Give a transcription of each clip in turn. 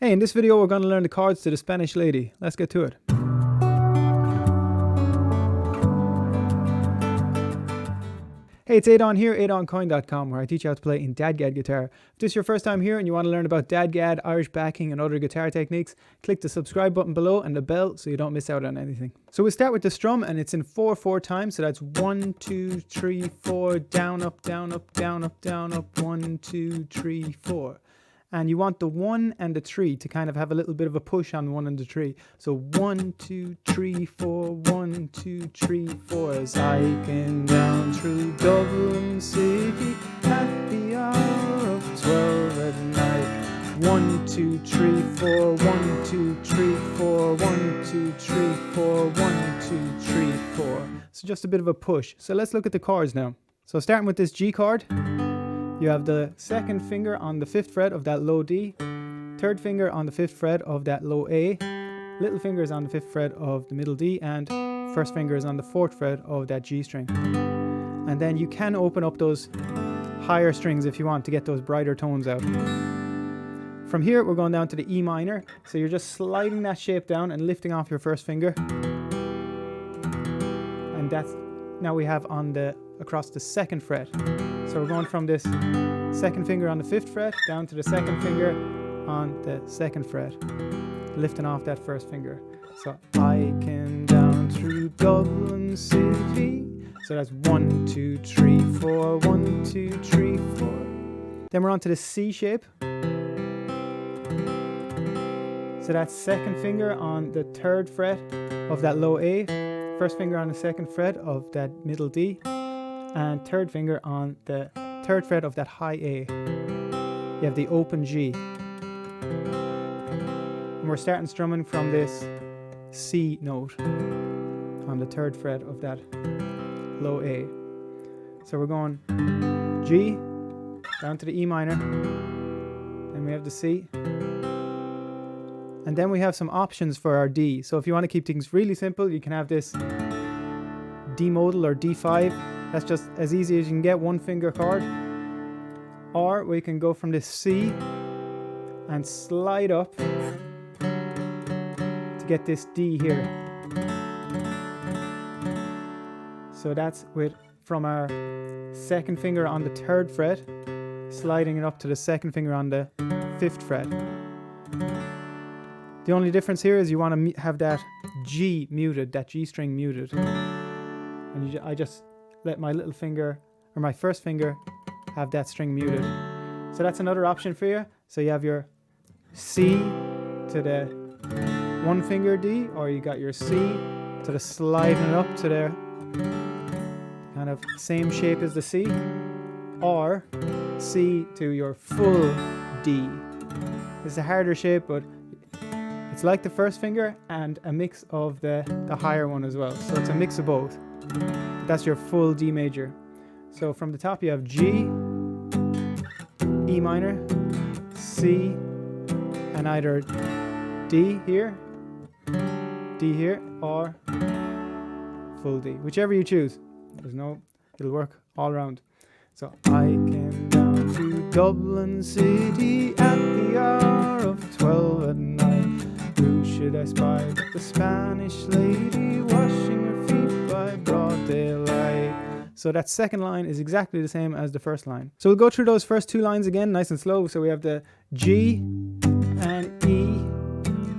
Hey, in this video we're going to learn the chords to the Spanish Lady. Let's get to it. Hey, it's Adon here, adoncoin.com, where I teach you how to play in DADGAD guitar. If this is your first time here and you want to learn about DADGAD, Irish backing and other guitar techniques, click the subscribe button below and the bell so you don't miss out on anything. So we start with the strum, and it's in 4/4 time, so that's 1, 2, 3, 4, down, up, down, up, down, up, down, up, 1, 2, 3, 4. And you want the 1 and the 3 to kind of have a little bit of a push on 1 and the 3. So 1, 2, 3, 4, 1, 2, 3, 4. As I came down through Dublin City at the hour of 12 at night. 1, 2, 3, 4, 1, 2, 3, 4, 1, 2, 3, 4, 1, 2, 3, 4. So just a bit of a push. So let's look at the chords now. So starting with this G chord. You have the second finger on the 5th fret of that low D, third finger on the 5th fret of that low A, little finger is on the 5th fret of the middle D, and first finger is on the 4th fret of that G string. And then you can open up those higher strings if you want to get those brighter tones out. From here we're going down to the E minor, so you're just sliding that shape down and lifting off your first finger. And that's now we have on the across the 2nd fret. So we're going from this second finger on the 5th fret down to the second finger on the 2nd fret, lifting off that first finger. So I came down through Dublin City. So that's 1, 2, 3, 4, 1, 2, 3, 4. Then we're on to the C shape. So that's second finger on the 3rd fret of that low A, first finger on the 2nd fret of that middle D, and third finger on the 3rd fret of that high A. You have the open G. And we're starting strumming from this C note on the 3rd fret of that low A. So we're going G, down to the E minor, then we have the C, and then we have some options for our D. So if you want to keep things really simple, you can have this D modal or D5. That's just as easy as you can get, one finger chord. Or we can go from this C and slide up to get this D here. So that's from our second finger on the 3rd fret, sliding it up to the second finger on the 5th fret. The only difference here is you want to have that G muted, that G string muted. And I just let my little finger, or my first finger, have that string muted. So that's another option for you. So you have your C to the 1 finger D, or you got your C to the sliding it up to the kind of same shape as the C, or C to your full D. It's a harder shape, but it's like the first finger and a mix of the higher one as well. So it's a mix of both. That's your full D major. So from the top you have G, E minor, C, and either D here, or full D, whichever you choose. It'll work all around. So I came down to Dublin City at the hour of 12 at night. Who should I spy but the Spanish lady washing her feet by broad daylight. So that second line is exactly the same as the first line. So we'll go through those first two lines again nice and slow. So we have the G and E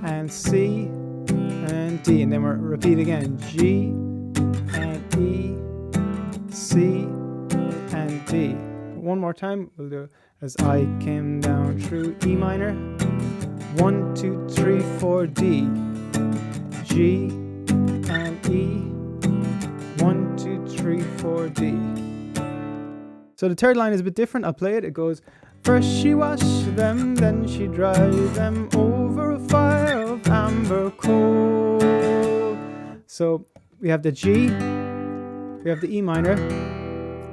and C and D, and then we'll repeat again. G and E, C and D. One more time we'll do as I came down through E minor. 1, 2, 3, 4, D, G and E, 1, 2, 3, 4, D. So the third line is a bit different. I'll play it. It goes, first she washed them, then she dried them over a fire of amber coal. So we have the G, we have the E minor,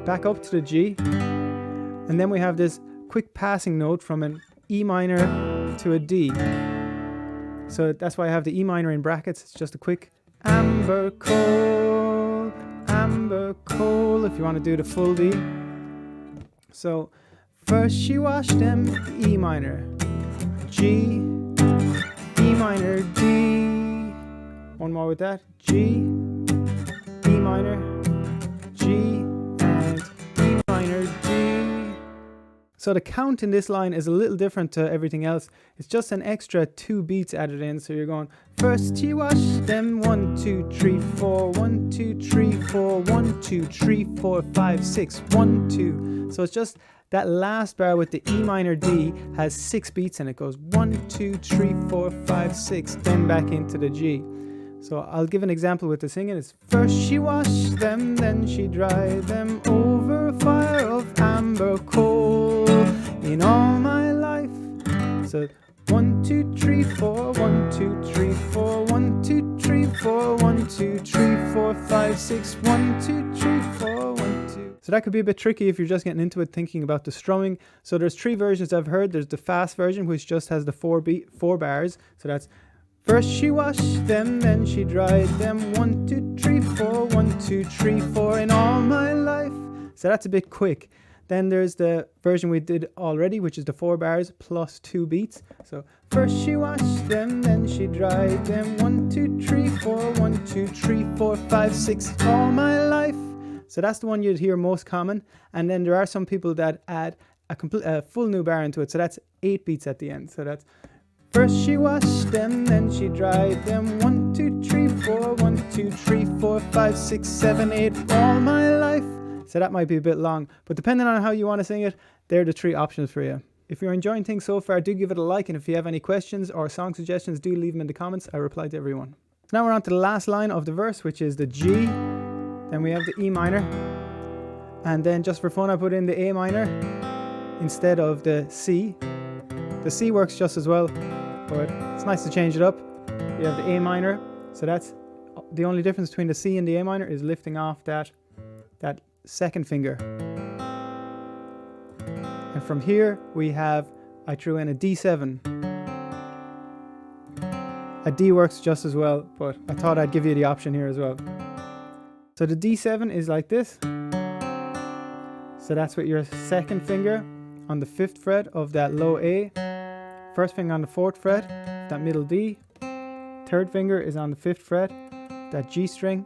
back up to the G, and then we have this quick passing note from an E minor to a D. So that's why I have the E minor in brackets. It's just a quick amber coal, if you want to do the full D. So first she washed them, E minor, G more with that. G, E minor, G, and E minor, D. So the count in this line is a little different to everything else. It's just an extra 2 beats added in. So you're going, first she wash, then 1, 2, 3, 4, 1, 2, 3, 4, 1, 2, 3, 4, 5, 6, 1, 2. So it's just that last bar with the E minor D has 6 beats and it goes 1, 2, 3, 4, 5, 6, then back into the G. So I'll give an example with the singing. It's first she washed them, then she dried them over a fire of amber coal in all my life. So 1, 2, 3, 4, 1, 2, 3, 4, 1, 2, 3, 4, 1, 2, 3, 4, 5, 6, 1, 2, 3, 4, 1, 2. So that could be a bit tricky if you're just getting into it thinking about the strumming. So there's 3 versions I've heard. There's the fast version, which just has the 4 bars. So that's first she washed them, then she dried them 1, 2, 3, 4, 1, 2, 3, 4 in all my life. So that's a bit quick. Then there's the version we did already, which is the 4 bars plus 2 beats. So first she washed them, then she dried them 1, 2, 3, 4, 1, 2, 3, 4, 5, 6 all my life. So that's the one you'd hear most common. And then there are some people that add a full new bar into it. So that's 8 beats at the end. So that's first she washed them, then she dried them 1, 2, 3, 4, 1, 2, 3, 4, 5, 6, 7, 8 all my life. So that might be a bit long, but depending on how you want to sing it, they're the 3 options for you. If you're enjoying things so far, do give it a like, and if you have any questions or song suggestions, do leave them in the comments. I reply to everyone. So now we're on to the last line of the verse, which is the G. Then we have the E minor, and then just for fun I put in the A minor instead of the C. The C works just as well, but it's nice to change it up. You have the A minor, so that's the only difference between the C and the A minor is lifting off that second finger. And from here I threw in a D7. A D works just as well, but I thought I'd give you the option here as well. So the D7 is like this. So that's with your second finger on the 5th fret of that low A, first finger on the 4th fret, that middle D, 3rd finger is on the 5th fret, that G string,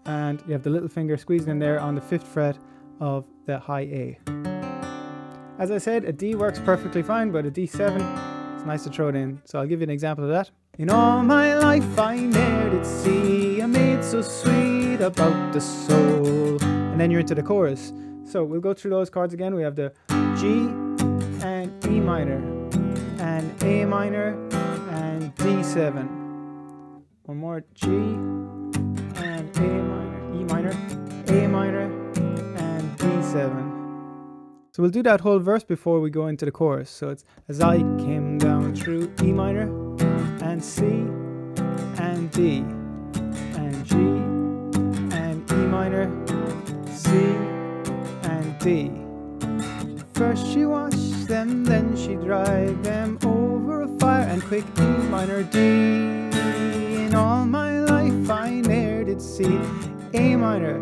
and you have the little finger squeezed in there on the 5th fret of the high A. As I said, a D works perfectly fine, but a D7, it's nice to throw it in. So I'll give you an example of that. In all my life I ne'er did see a maid so sweet about the soul. And then you're into the chorus. So we'll go through those chords again. We have the G and E minor, and A minor, and D7. One more, G and A minor, E minor, A minor, and D7. So we'll do that whole verse before we go into the chorus. So it's as I came down through E minor, and C, and D, and G, and E minor, C, and D. First she washed them, then she dried them over a fire, and quick E minor, D. In all my life I ne'er did see A minor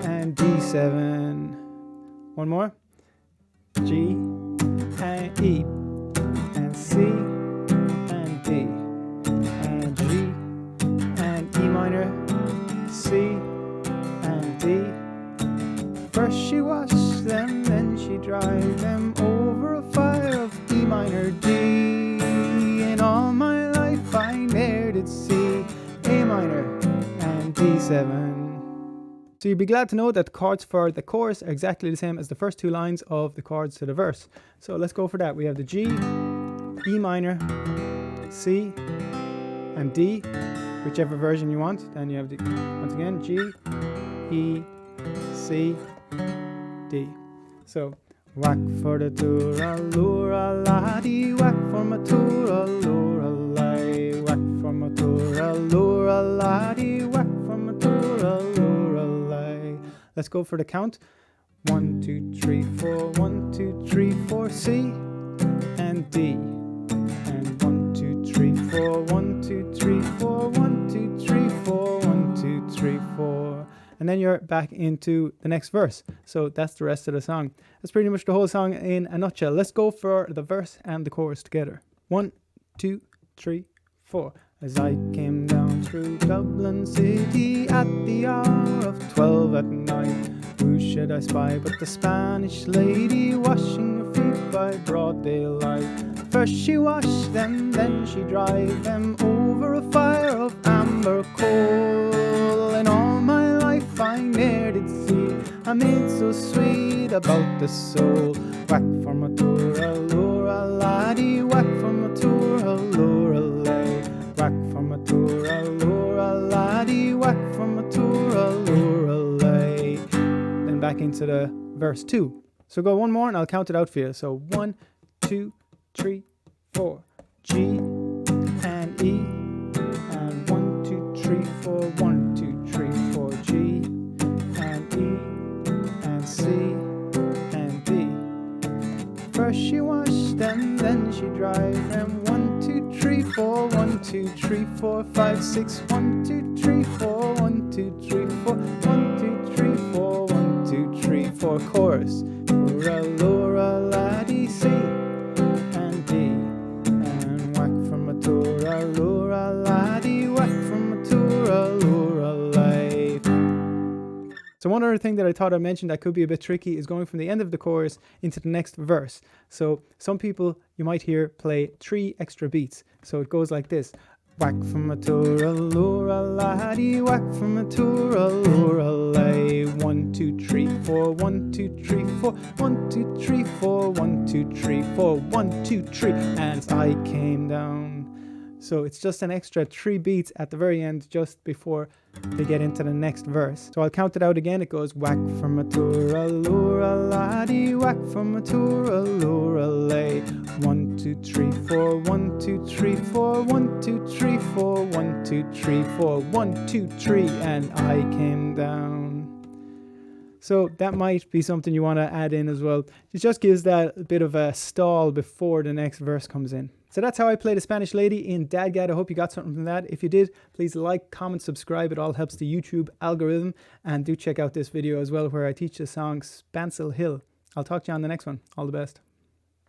and D7. One more. G and E and C and D and G and E minor, C and D. First she washed them, then she dried them over a fire of E minor, D. In all my life I ne'er did see A minor and D7. So you'd be glad to know that the chords for the chorus are exactly the same as the first 2 lines of the chords to the verse. So let's go for that. We have the G, E minor, C, and D, whichever version you want. Then you have the, once again, G, E, C, D. So, whack for the toora, la-dee, whack for my toora, lora-lay, whack for my toora, lora-la-dee, whack for my toora, lora-lay. Let's go for the count. 1, 2, 3, 4, 1, 2, 3, 4, C and D. And 1, 2, 3, 4, 1, 2, 3, 4, 1, 2, 3, 4, 1, 2, 3, 4. And then you're back into the next verse. So that's the rest of the song. That's pretty much the whole song in a nutshell. Let's go for the verse and the chorus together. 1, 2, 3, 4. As I came down through Dublin City at the hour of 12 at night. Who should I spy but the Spanish lady washing her feet by broad daylight? First she washed them, then she dried them over a fire of amber coal. In all my life I ne'er did see a maid so sweet about the soul. Whack for my tour, allura laddie, whack for my tour, allura lay. Whack for my tour, allura laddie, whack for my tour, allura lay. Then back into the verse 2. So go one more and I'll count it out for you. So 1, 2, 3, 4. G and E and 1, 2, 3, 4. 1, 2, 3, 4. G and E and C and D. First she washed them, then she dried them. 1, 2, 3, 4. 1, 2, 3, 4, 5, 6. 1, 2, 3, 4. 1, 2, 3, 4. 1, 2, 3, 4. 1, 2, 3, 4. Chorus. Laura, Laura, laddie, C and D. And whack from a tour, Laura, laddie, whack from a tour, Laura, life. So one other thing that I thought I mentioned that could be a bit tricky is going from the end of the chorus into the next verse. So some people you might hear play 3 extra beats. So it goes like this. Whack from a tour, allura laddie, whack from a tour, allura lay. 1, 2, 3, 4. 1, 2, 3, 4. 1, 2, 3, 4. 1, 2, 3, 4. 1, 2, 3. And I came down. So it's just an extra 3 beats at the very end just before they get into the next verse. So I'll count it out again. It goes whack from a tour, allura laddie, whack from a tour, allura lay. 1, 2, 3, 4. 1, 2, 3, 4. 1, 2, 3, 4. 1, 2, 3, 4. 1, 2, 3. And I came down. So that might be something you want to add in as well. It just gives that bit of a stall before the next verse comes in. So that's how I played a Spanish lady in DADGAD. I hope you got something from that. If you did, please like, comment, subscribe. It all helps the YouTube algorithm. And do check out this video as well where I teach the song Spancil Hill. I'll talk to you on the next one. All the best.